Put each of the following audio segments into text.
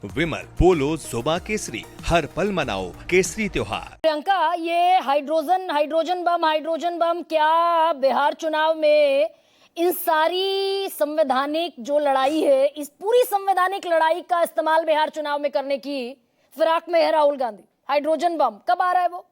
विमल पोलो जुबा केसरी, हर पल मनाओ केसरी त्योहार। प्रियंका, ये हाइड्रोजन बम क्या बिहार चुनाव में इन सारी संवैधानिक जो लड़ाई है, इस पूरी संवैधानिक लड़ाई का इस्तेमाल बिहार चुनाव में करने की फिराक में है राहुल गांधी? हाइड्रोजन बम कब आ रहा है वो?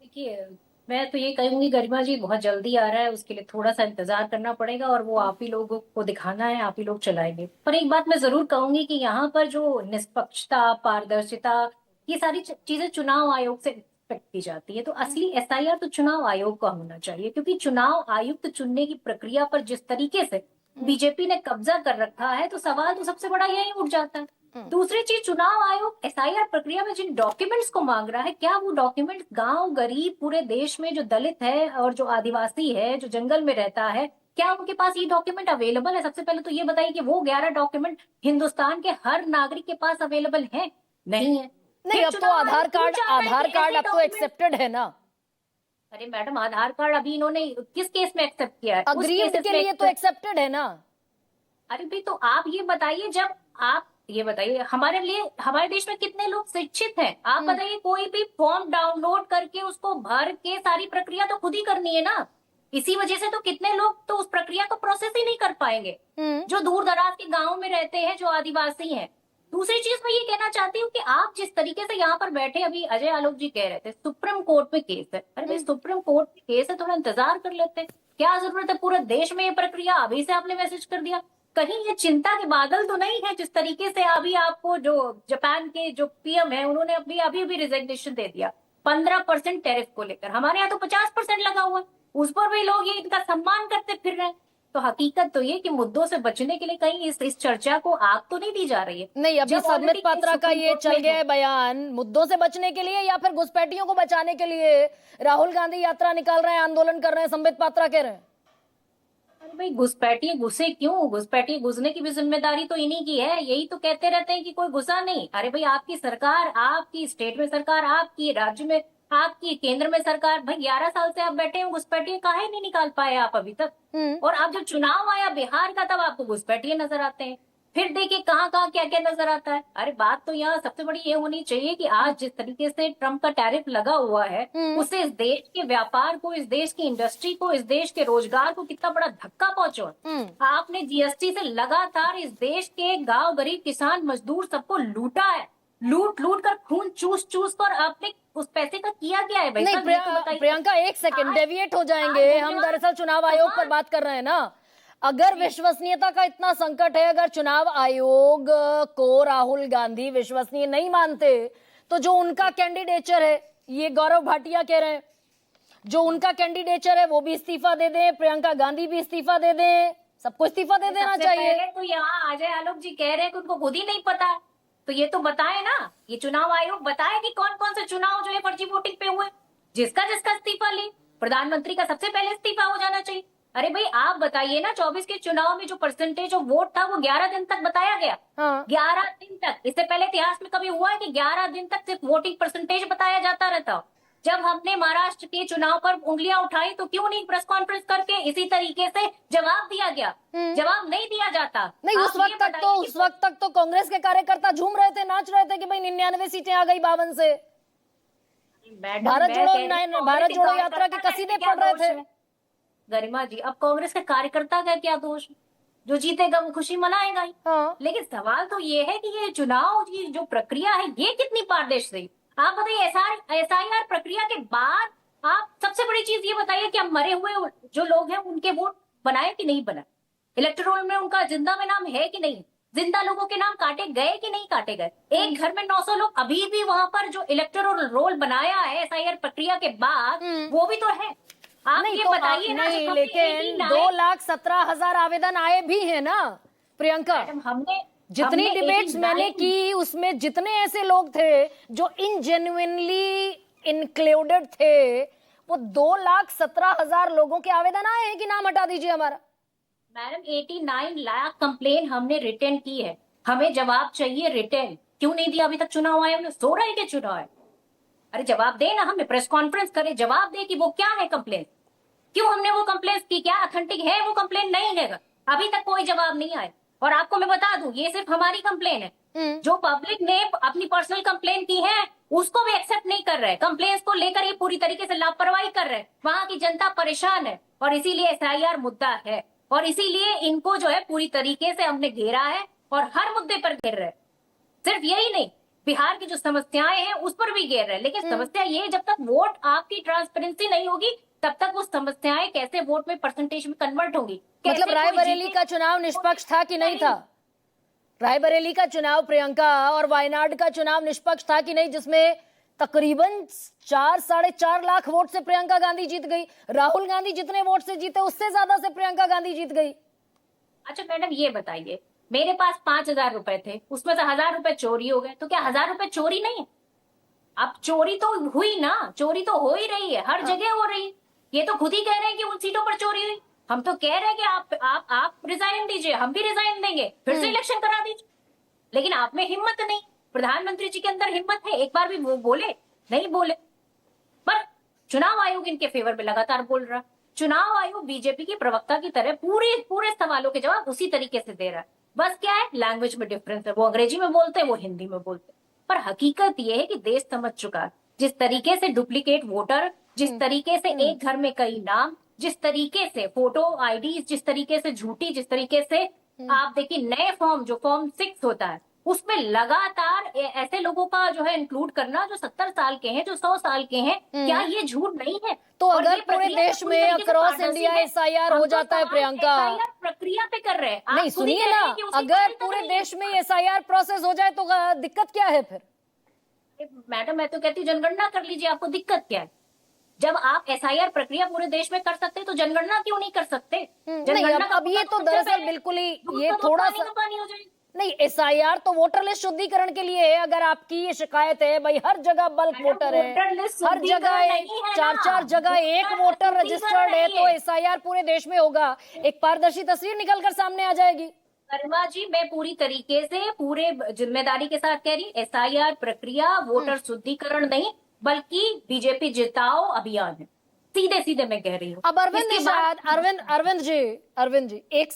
देखिए, मैं तो ये कहूंगी गरिमा जी, बहुत जल्दी आ रहा है। उसके लिए थोड़ा सा इंतजार करना पड़ेगा और वो आप ही लोगों को दिखाना है, आप ही लोग चलाएंगे। पर एक बात मैं जरूर कहूंगी कि यहाँ पर जो निष्पक्षता, पारदर्शिता, ये सारी चीजें चुनाव आयोग से एक्सपेक्ट की जाती है। तो असली एसआईआर तो चुनाव आयोग का होना चाहिए, क्योंकि चुनाव आयुक्त चुनने की प्रक्रिया पर जिस तरीके से बीजेपी ने कब्जा कर रखा है, तो सवाल तो सबसे बड़ा यही उठ जाता है। दूसरी चीज, चुनाव आयोग एसआईआर प्रक्रिया में जिन डॉक्यूमेंट्स को मांग रहा है, क्या वो डॉक्यूमेंट्स गांव गरीब पूरे देश में जो दलित है और जो आदिवासी है, जो जंगल में रहता है, क्या उनके पास ये डॉक्यूमेंट अवेलेबल है? सबसे पहले तो ये बताइए कि वो 11 डॉक्यूमेंट हिंदुस्तान के हर नागरिक के पास अवेलेबल है? नहीं है। नहीं, अब तो आधार कार्ड अब तो एक्सेप्टेड है ना। अरे मैडम, आधार कार्ड अभी इन्होंने किस केस में एक्सेप्ट किया है? अग्रीड के लिए तो एक्सेप्टेड है ना। अरे भाई, तो आप ये बताइए, जब आप ये बताइए, हमारे लिए, हमारे देश में कितने लोग शिक्षित हैं? आप बताइए, कोई भी फॉर्म डाउनलोड करके उसको भर के सारी प्रक्रिया तो खुद ही करनी है ना। इसी वजह से तो कितने लोग तो उस प्रक्रिया को प्रोसेस ही नहीं कर पाएंगे, जो दूर दराज के गाँव में रहते हैं, जो आदिवासी हैं। दूसरी चीज मैं ये कहना चाहती हूँ कि आप जिस तरीके से यहाँ पर बैठे, अभी अजय आलोक जी कह रहे थे सुप्रीम कोर्ट में केस है। अरे भाई, सुप्रीम कोर्ट में केस है, थोड़ा इंतजार कर लेते हैं। क्या जरूरत है पूरे देश में ये प्रक्रिया अभी से आपने मैसेज कर दिया? कहीं ये चिंता के बादल तो नहीं है? जिस तरीके से अभी आपको जो जापान के जो पीएम है, उन्होंने अभी भी रिजिग्नेशन दे दिया 15% टैरिफ को लेकर। हमारे यहाँ तो 50% लगा हुआ है, उस पर भी लोग ये इनका सम्मान करते फिर रहे हैं। तो हकीकत तो ये कि मुद्दों से बचने के लिए कहीं इस चर्चा को आग तो नहीं दी जा रही है। नहीं, अभी संबित पात्रा का ये चल गया है बयान, मुद्दों से बचने के लिए या फिर घुसपैठियों को बचाने के लिए राहुल गांधी यात्रा निकाल रहे हैं, आंदोलन कर रहे हैं, संबित पात्रा कह रहे हैं। अरे भाई, घुसपैठिए घुसे क्यों? घुसपैठिए घुसने की भी जिम्मेदारी तो इन्हीं की है। यही तो कहते रहते हैं कि कोई घुसा नहीं। अरे भाई, आपकी सरकार, आपकी स्टेट में सरकार, आपकी राज्य में, आपकी केंद्र में सरकार, भाई 11 साल से आप बैठे हैं, घुसपैठिए काहे नहीं निकाल पाए आप अभी तक? और अब जब चुनाव आया बिहार का, तब आपको घुसपैठिए नजर आते हैं। फिर देखिए कहाँ कहाँ क्या क्या नजर आता है। अरे बात तो यहाँ सबसे बड़ी ये होनी चाहिए कि आज जिस तरीके से ट्रम्प का टैरिफ लगा हुआ है, उससे इस देश के व्यापार को, इस देश की इंडस्ट्री को, इस देश के रोजगार को कितना बड़ा धक्का पहुंचा है। आपने जीएसटी से लगातार इस देश के गांव गरीब किसान मजदूर सबको लूटा है। लूट लूट कर, खून चूस चूस कर आपने उस पैसे का किया क्या है भाई? नहीं प्रियंका, एक सेकंड डेविएट हो जाएंगे। हम दरअसल चुनाव आयोग पर बात कर रहे हैं ना। अगर विश्वसनीयता का इतना संकट है, अगर चुनाव आयोग को राहुल गांधी विश्वसनीय नहीं मानते, तो जो उनका कैंडिडेचर है, ये गौरव भाटिया कह रहे हैं, जो उनका कैंडिडेचर है वो भी इस्तीफा दे दें, प्रियंका गांधी भी इस्तीफा दे दें, सबको इस्तीफा दे देना चाहिए। तो यहाँ अजय आलोक जी कह रहे हैं कि उनको खुद ही नहीं पता है, तो ये तो बताए ना, ये चुनाव आयोग बताए कि कौन कौन से चुनाव जो है फर्जी वोटिंग पे हुए, जिसका जिसका इस्तीफा ले। प्रधानमंत्री का सबसे पहले इस्तीफा हो जाना चाहिए। अरे भाई, आप बताइए ना, 24 के चुनाव में जो परसेंटेज ऑफ वोट था वो 11 दिन तक बताया गया। 11 दिन तक। इससे पहले इतिहास में कभी हुआ है कि 11 दिन तक सिर्फ वोटिंग परसेंटेज बताया जाता रहता? जब हमने महाराष्ट्र के चुनाव पर उंगलियां उठाई, तो क्यों नहीं प्रेस कॉन्फ्रेंस करके इसी तरीके से जवाब दिया गया? जवाब नहीं दिया जाता। नहीं, उस वक्त तक तो कांग्रेस के कार्यकर्ता झूम रहे थे, नाच रहे थे कि भाई 99 सीटें आ गई 52 से। भारत जोड़ो यात्रा के कसीदे पढ़ रहे थे। गरिमा जी, अब कांग्रेस के कार्यकर्ता का क्या दोष? जो जीतेगा वो खुशी मनाएगा ही। लेकिन सवाल तो ये है कि ये चुनाव की जो प्रक्रिया है, ये कितनी पारदर्शी? आप बताइए, एसआईआर प्रक्रिया के बाद आप सबसे बड़ी चीज ये बताइए कि अब मरे हुए जो लोग हैं उनके वोट बनाए कि नहीं बनाए? इलेक्टोरल में उनका जिंदा में नाम है कि नहीं? जिंदा लोगों के नाम काटे गए कि नहीं काटे गए? एक घर में 900 लोग अभी भी वहां पर जो इलेक्टोरल रोल बनाया है एसआईआर प्रक्रिया के बाद, वो भी तो है। आप नहीं, ये तो बताइए ना, नहीं, लेकिन 2,17,000 आवेदन आए भी हैं ना प्रियंका। हमने जितनी डिबेट्स मैंने की, उसमें जितने ऐसे लोग थे जो इनजेन्युइनली इंक्लूडेड थे, वो 2,17,000 लोगों के आवेदन आए हैं कि नाम हटा दीजिए हमारा। मैडम, 89 लाख कंप्लेन हमने रिटर्न की है। हमें जवाब चाहिए रिटर्न। क्यों नहीं दिया अभी तक चुनाव आयोग ने? सो रहे के चुनाव है। अरे जवाब दे ना, हमें प्रेस कॉन्फ्रेंस करे, जवाब दे कि वो क्या है कंप्लेन, क्यों हमने वो कंप्लेन की, क्या अथेंटिक है वो कंप्लेन? नहीं है, अभी तक कोई जवाब नहीं आया। और आपको मैं बता दूं, ये सिर्फ हमारी कंप्लेन है। जो पब्लिक ने अपनी पर्सनल कंप्लेन की है उसको भी एक्सेप्ट नहीं कर रहे, कंप्लेन्स को लेकर ये पूरी तरीके से लापरवाही कर रहे हैं। वहां की जनता परेशान है और इसीलिए एसआईआर मुद्दा है, और इसीलिए इनको जो है पूरी तरीके से हमने घेरा है और हर मुद्दे पर घेर रहे हैं। सिर्फ यही नहीं, बिहार की जो समस्याएं हैं उस पर भी घेर रहे हैं। लेकिन समस्या ये है, जब तक वोट आपकी ट्रांसपेरेंसी नहीं होगी तब तक वो समस्याएं कैसे वोट में परसेंटेज में कन्वर्ट होंगी। मतलब रायबरेली का चुनाव निष्पक्ष था कि नहीं था? रायबरेली का चुनाव प्रियंका और वायनाड का चुनाव निष्पक्ष था कि नहीं, जिसमें तकरीबन 4-4.5 लाख वोट से प्रियंका गांधी जीत गई। राहुल गांधी जितने वोट से जीते उससे ज्यादा से प्रियंका गांधी जीत गई। अच्छा मैडम ये बताइए, मेरे पास 5,000 रुपए थे, उसमें से 1,000 रुपए चोरी हो गए, तो क्या 1,000 रुपए चोरी नहीं है? अब चोरी तो हुई ना, चोरी तो हो ही रही है, हर जगह हो रही है। ये तो खुद ही कह रहे हैं कि उन सीटों पर चोरी हुई। हम तो कह रहे हैं कि आप रिजाइन दीजिए, हम भी रिजाइन देंगे, फिर से इलेक्शन करा दीजिए। लेकिन आप में हिम्मत नहीं, प्रधानमंत्री जी के अंदर हिम्मत है, एक बार भी वो बोले नहीं बोले। पर चुनाव आयोग इनके फेवर में लगातार बोल रहा है। चुनाव आयोग बीजेपी की प्रवक्ता की तरह पूरे सवालों के जवाब उसी तरीके से दे रहा है। बस क्या है, लैंग्वेज में डिफरेंस है, वो अंग्रेजी में बोलते हैं, वो हिंदी में बोलते हैं। पर हकीकत ये है कि देश समझ चुका है, जिस तरीके से डुप्लीकेट वोटर, जिस तरीके से एक घर में कई नाम, जिस तरीके से फोटो आईडी, जिस तरीके से झूठी, जिस तरीके से आप देखिए नए फॉर्म, जो फॉर्म 6 होता है उसमें लगातार ऐसे लोगों का जो है इंक्लूड करना जो 70 साल के हैं, जो 100 साल के हैं, क्या ये झूठ नहीं है? तो और अगर ये पूरे प्रक्रिया देश पूरी में तरीके से अक्रॉस पारदर्शी इंडिया है। एसआईआर हम हो तो जाता है सवाल प्रियंका। SIR प्रक्रिया पे कर रहे हैं। आप नहीं खुद ही सुनिए कह ना, रहे हैं कि उसकी अगर क्वालिटी पूरे नहीं है। देश में एसआईआर प्रोसेस हो जाए तो दिक्कत क्या है फिर? मैडम मैं तो कहती हूँ जनगणना कर लीजिए, आपको दिक्कत क्या है? जब आप एसआईआर प्रक्रिया पूरे देश में कर सकते तो जनगणना क्यों नहीं कर सकते? नहीं, जनगणना अब ये तो दरअसल बिल्कुल ही ये थोड़ा सा पानी हो जाएगा। नहीं, एसआईआर तो वोटर लिस्ट शुद्धिकरण के लिए है। अगर आपकी ये शिकायत है भाई हर जगह बल्क मैडम, वोटर है, वोटर लिस्ट हर जगह शुद्धिकरण नहीं है ना। 4-4 जगह एक वोटर वोटर शुद्धिकरण रजिस्टर्ड है, नहीं तो है। एसआईआर पूरे देश में होगा, एक पारदर्शी तस्वीर निकल कर सामने आ जाएगी। गरिमा जी, मैं पूरी तरीके से पूरे जिम्मेदारी के साथ कह रही, एसआईआर प्रक्रिया वोटर शुद्धिकरण नहीं बल्कि बीजेपी जिताओ अभियान है। सीधे सीधे मैं कह रही हूँ। अब अरविंद इसके बाद निषाद, अरविंद जी एक